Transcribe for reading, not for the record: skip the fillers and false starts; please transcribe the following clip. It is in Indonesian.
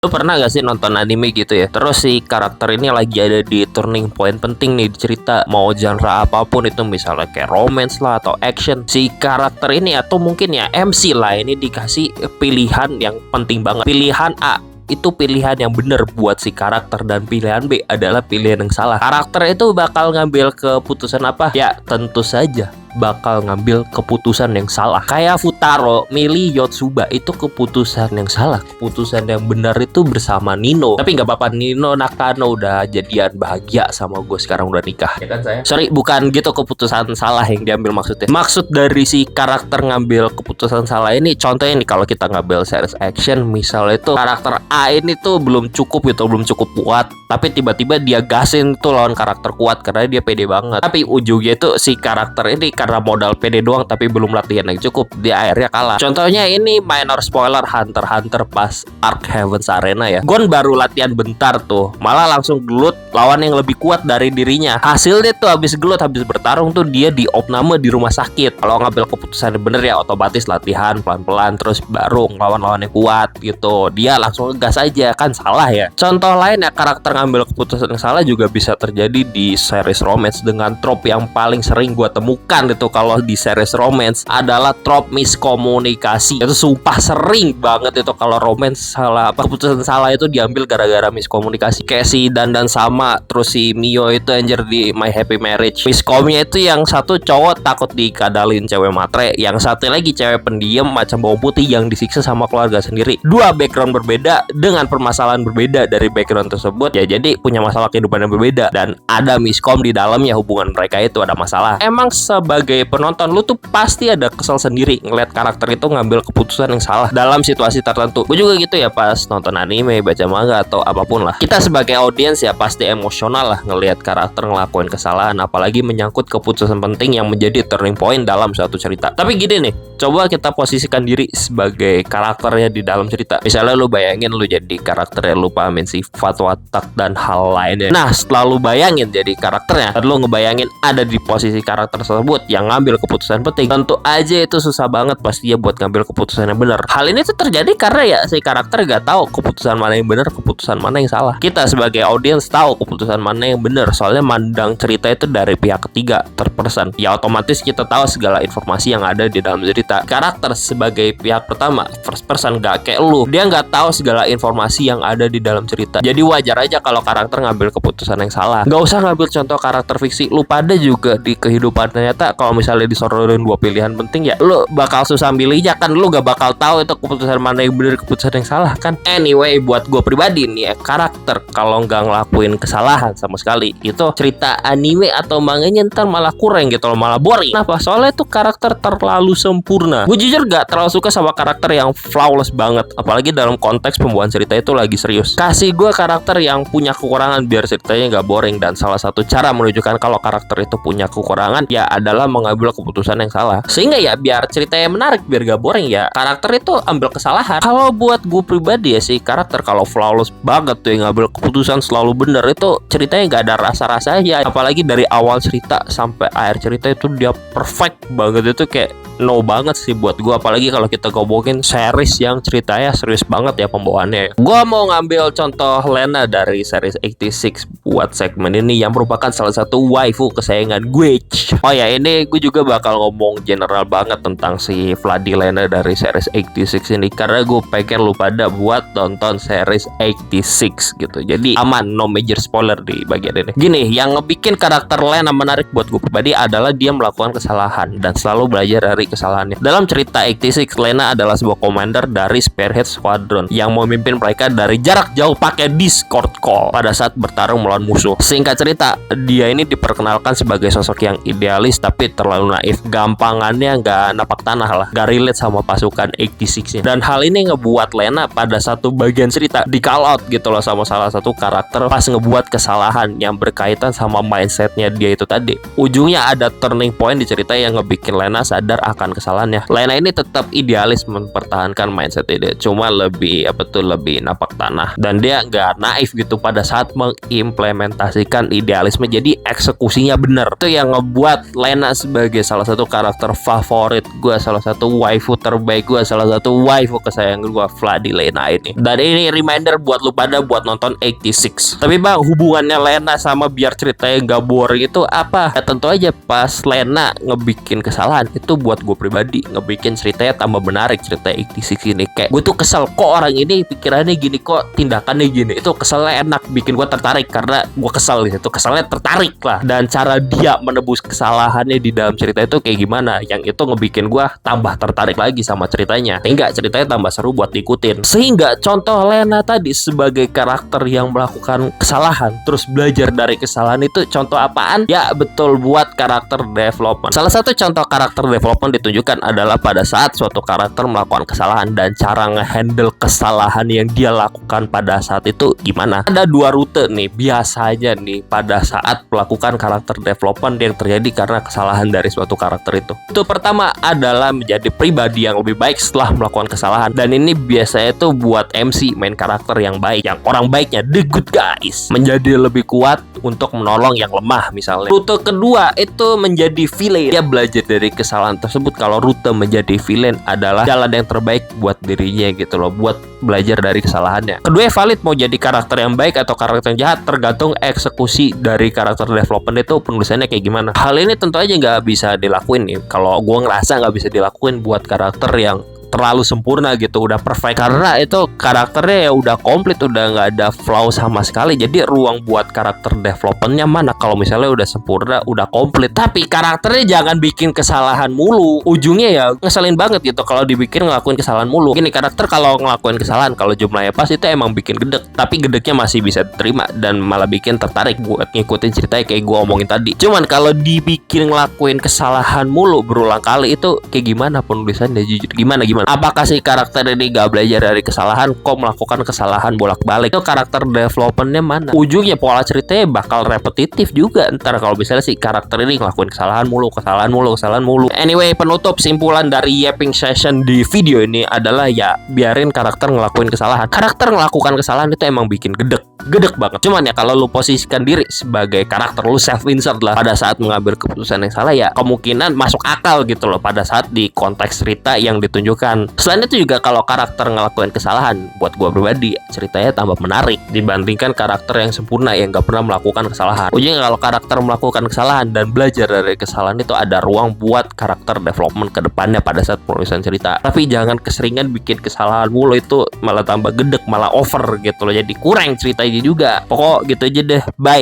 Lu pernah gak sih nonton anime gitu ya? Terus si karakter ini lagi ada di turning point penting nih di cerita. Mau genre apapun itu, misalnya kayak romance lah atau action. Si karakter ini atau mungkin ya MC lah ini dikasih pilihan yang penting banget. Pilihan A itu pilihan yang benar buat si karakter dan pilihan B adalah pilihan yang salah. Karakter itu bakal ngambil keputusan apa? Ya tentu saja bakal ngambil keputusan yang salah. Kayak Futaro milih Yotsuba, itu keputusan yang salah. Keputusan yang benar itu bersama Nino. Tapi nggak apa-apa, Nino Nakano udah jadian bahagia sama gue, sekarang udah nikah. Ya kan saya? Sorry, bukan gitu keputusan salah yang diambil maksudnya. Maksud dari si karakter ngambil keputusan salah ini, contohnya nih kalau kita ngambil series action, misalnya itu karakter A ini tuh belum cukup gitu, belum cukup kuat, tapi tiba-tiba dia gasin tuh lawan karakter kuat karena dia pede banget. Tapi ujungnya itu si karakter ini karena modal pede doang tapi belum latihan yang cukup, dia akhirnya kalah. Contohnya ini minor spoiler Hunter x Hunter pas Arc Heaven's Arena ya. Gon baru latihan bentar tuh, malah langsung gelut lawan yang lebih kuat dari dirinya. Hasilnya tuh habis gelut, habis bertarung tuh dia di opname di rumah sakit. Kalau ngambil keputusan yang bener ya otomatis latihan pelan-pelan terus baru lawan-lawan yang kuat gitu. Dia langsung gas aja, kan salah ya. Contoh lain ya, karakter ngambil keputusan yang salah juga bisa terjadi di series romance dengan trope yang paling sering gua temukan itu kalau di series romance adalah trope miskomunikasi. Itu sumpah sering banget itu kalau romance salah apa keputusan salah itu diambil gara-gara miskomunikasi. Kayak si Dandan sama terus si Mio itu anjir di My Happy Marriage. Miskomnya itu yang satu cowok takut dikadalin cewek matre, yang satu lagi cewek pendiam macam bawang putih yang disiksa sama keluarga sendiri. Dua background berbeda dengan permasalahan berbeda dari background tersebut ya, jadi punya masalah kehidupan yang berbeda dan ada miskom di dalamnya, hubungan mereka itu ada masalah. Emang sebagai penonton lu tuh pasti ada kesel sendiri ngeliat karakter itu ngambil keputusan yang salah dalam situasi tertentu. Gue juga gitu ya pas nonton anime, baca manga atau apapun lah. Kita sebagai audiens ya pasti emosional lah ngelihat karakter ngelakuin kesalahan, apalagi menyangkut keputusan penting yang menjadi turning point dalam suatu cerita. Tapi gini nih, coba kita posisikan diri sebagai karakternya di dalam cerita. Misalnya lu bayangin lu jadi karakternya, lu pahamin sifat, watak dan hal lainnya. Nah setelah lu bayangin jadi karakternya dan lu ngebayangin ada di posisi karakter tersebut yang ngambil keputusan penting, tentu aja itu susah banget pasti ya buat ngambil keputusan yang benar. Hal ini tuh terjadi karena ya si karakter gak tahu keputusan mana yang benar, keputusan mana yang salah. Kita sebagai audiens tahu keputusan mana yang benar, soalnya mandang cerita itu dari pihak ketiga, third person. Ya otomatis kita tahu segala informasi yang ada di dalam cerita. Karakter sebagai pihak pertama, first person, gak kayak lu, dia nggak tahu segala informasi yang ada di dalam cerita. Jadi wajar aja kalau karakter ngambil keputusan yang salah. Gak usah ngambil contoh karakter fiksi, lu pada juga di kehidupan nyata kalau misalnya disorotin dua pilihan penting ya lu bakal susah milihnya kan, lu gak bakal tahu itu keputusan mana yang benar, keputusan yang salah kan. Anyway, buat gue pribadi nih ya, karakter kalau nggak ngelakuin kesalahan sama sekali itu cerita anime atau manganya ntar malah kurang gitu loh, malah boring. Kenapa? Soalnya itu karakter terlalu sempurna. Gue jujur gak terlalu suka sama karakter yang flawless banget, apalagi dalam konteks pembuatan cerita itu lagi serius. Kasih gue karakter yang punya kekurangan biar ceritanya gak boring, dan salah satu cara menunjukkan kalau karakter itu punya kekurangan ya adalah mengambil keputusan yang salah. Sehingga ya biar ceritanya menarik, biar gak boring ya karakter itu ambil kesalahan. Kalau buat gue pribadi ya sih, karakter kalau flawless banget tuh yang ngambil keputusan selalu bener, itu ceritanya gak ada rasa-rasanya. Apalagi dari awal cerita sampai akhir cerita itu dia perfect banget, itu kayak no banget sih buat gue. Apalagi kalau kita ngomongin series yang ceritanya serius banget ya pembawaannya. Gue mau ngambil contoh Lena dari series 86 buat segmen ini yang merupakan salah satu waifu kesayangan gue. Oh ya, ini gue juga bakal ngomong general banget tentang si Vladi Lena dari series 86 ini karena gue pengen lu pada buat tonton series 86 gitu. Jadi aman, no major spoiler di bagian ini. Gini, yang ngebikin karakter Lena menarik buat gue pribadi adalah dia melakukan kesalahan dan selalu belajar dari kesalahannya. Dalam cerita 86, Lena adalah sebuah commander dari Spearhead Squadron yang memimpin mereka dari jarak jauh pakai Discord call pada saat bertarung melawan musuh. Singkat cerita, dia ini diperkenalkan sebagai sosok yang idealis tapi terlalu naif. Gampangannya nggak napak tanah lah, nggak relate sama pasukan 86 nya. Dan hal ini ngebuat Lena pada satu bagian cerita di call out gitu loh sama salah satu karakter pas ngebuat kesalahan yang berkaitan sama mindsetnya dia itu tadi. Ujungnya ada turning point di cerita yang ngebikin Lena sadar akan kesalahannya. Lena ini tetap idealis mempertahankan mindset dia, cuma lebih lebih napak tanah, dan dia nggak naif gitu pada saat mengimplementasikan idealisme, jadi eksekusinya bener. Itu yang ngebuat Lena Lena sebagai salah satu karakter favorit gue, salah satu waifu terbaik gue, salah satu waifu kesayangan gue, Vladi Lena ini. Dan ini reminder buat lu pada buat nonton 86. Tapi bang, hubungannya Lena sama biar ceritanya gak boring itu apa? Ya tentu aja pas Lena ngebikin kesalahan itu buat gue pribadi ngebikin ceritanya tambah menarik. Cerita 86 ini kayak gue tuh kesel, kok orang ini pikirannya gini, kok tindakannya gini. Itu keselnya enak, bikin gue tertarik karena gue kesel di situ. Keselnya tertarik lah. Dan cara dia menebus kesalahannya di dalam cerita itu kayak gimana, yang itu ngebikin gue tambah tertarik lagi sama ceritanya, sehingga ceritanya tambah seru buat diikutin. Sehingga contoh Lena tadi sebagai karakter yang melakukan kesalahan terus belajar dari kesalahan itu contoh apaan? Ya betul, buat karakter development. Salah satu contoh karakter development ditunjukkan adalah pada saat suatu karakter melakukan kesalahan dan cara ngehandle kesalahan yang dia lakukan pada saat itu gimana. Ada dua rute nih biasanya nih pada saat melakukan karakter development yang terjadi karena kesalahan dari suatu karakter itu. Itu pertama adalah menjadi pribadi yang lebih baik setelah melakukan kesalahan, dan ini biasanya itu buat MC, main karakter yang baik, yang orang baiknya, the good guys, menjadi lebih kuat untuk menolong yang lemah misalnya. Rute kedua itu menjadi villain. Dia belajar dari kesalahan tersebut kalau rute menjadi villain adalah jalan yang terbaik buat dirinya gitu loh, buat belajar dari kesalahannya. Kedua valid mau jadi karakter yang baik atau karakter yang jahat tergantung eksekusi dari karakter development itu penulisannya kayak gimana. Hal ini tentu aja nggak bisa dilakuin nih, kalau gue ngerasa nggak bisa dilakuin buat karakter yang terlalu sempurna gitu, udah perfect, karena itu karakternya ya udah komplit, udah nggak ada flaw sama sekali. Jadi ruang buat karakter developmentnya mana kalau misalnya udah sempurna, udah komplit. Tapi karakternya jangan bikin kesalahan mulu, ujungnya ya ngeselin banget gitu kalau dibikin ngelakuin kesalahan mulu. Gini, karakter kalau ngelakuin kesalahan kalau jumlahnya pas itu emang bikin gedek, tapi gedeknya masih bisa diterima dan malah bikin tertarik buat ngikutin ceritanya kayak gue omongin tadi. Cuman kalau dibikin ngelakuin kesalahan mulu berulang kali itu kayak gimana penulisannya, jujur gimana. Apakah si karakter ini gak belajar dari kesalahan, kok melakukan kesalahan bolak-balik? Itu karakter developmentnya mana? Ujungnya pola ceritanya bakal repetitif juga ntar kalau misalnya si karakter ini ngelakuin kesalahan mulu. Anyway, penutup simpulan dari yapping session di video ini adalah ya biarin karakter ngelakuin kesalahan. Karakter ngelakukan kesalahan itu emang bikin gedek banget. Cuman ya kalau lu posisikan diri sebagai karakter, lu self insert lah pada saat mengambil keputusan yang salah, ya kemungkinan masuk akal gitu loh pada saat di konteks cerita yang ditunjukkan. Selain itu juga kalau karakter ngelakuin kesalahan, buat gua pribadi ceritanya tambah menarik dibandingkan karakter yang sempurna yang gak pernah melakukan kesalahan. Ujungnya kalau karakter melakukan kesalahan dan belajar dari kesalahan itu ada ruang buat karakter development ke depannya pada saat penulisan cerita. Tapi jangan keseringan bikin kesalahan mulu, itu malah tambah gedek, malah over gitu loh, jadi kurang ceritanya juga. Pokok gitu aja deh, bye.